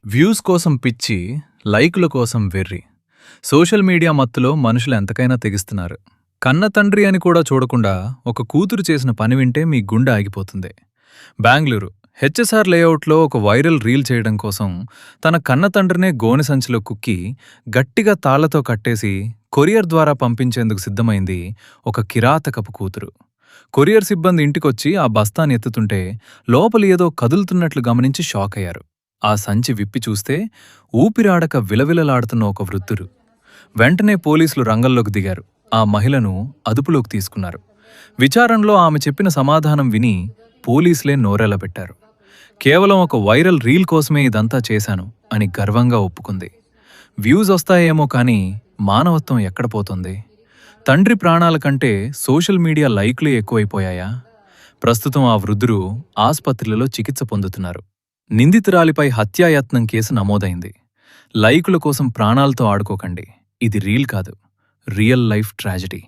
Views కోసం పిచ్చి, లైకుల కోసం వెర్రి. సోషల్ మీడియా మత్తులో మనుషులు ఎంతకైనా తెగిస్తున్నారు. కన్న తండ్రి అని కూడా చూడకుండా ఒక కూతురు చేసిన పని వింటే మీ గుండె ఆగిపోతుంది. బెంగళూరు హెచ్ఎస్ఆర్ లేఅవుట్లో ఒక వైరల్ రీల్ చేయడం కోసం తన కన్న తండ్రినే గోనె సంచిలో కుక్కి గట్టిగా తాళ్లతో కట్టేసి కొరియర్ ద్వారా పంపించేందుకు సిద్ధమైంది ఒక కిరాతకపు కూతురు. కొరియర్ సిబ్బంది ఇంటికొచ్చి ఆ బస్తాని ఎత్తుతుంటే లోపల ఏదో కదులుతున్నట్లు గమనించి షాక్ అయ్యారు. ఆ సంచి విప్పి చూస్తే ఊపిరాడక విలవిలలాడుతున్న ఒక వృద్ధుడు. వెంటనే పోలీసులు రంగంలోకి దిగారు. ఆ మహిళను అదుపులోకి తీసుకున్నారు. విచారణలో ఆమె చెప్పిన సమాధానం విని పోలీసులే నోరెళ్లబెట్టారు. కేవలం ఒక వైరల్ రీల్ కోసమే ఇదంతా చేశాను అని గర్వంగా ఒప్పుకుంది. వ్యూస్ వస్తాయేమో కానీ మానవత్వం ఎక్కడ పోతుంది? తండ్రి ప్రాణాల కంటే సోషల్ మీడియా లైక్లే ఎక్కువైపోయాయా? ప్రస్తుతం ఆ వృద్ధుడు ఆస్పత్రిలో చికిత్స పొందుతున్నారు. నిందితురాలిపై హత్యాయత్నం కేసు నమోదైంది. లైకుల కోసం ప్రాణాలతో ఆడుకోకండి. ఇది రీల్ కాదు, రియల్ లైఫ్ ట్రాజెడీ.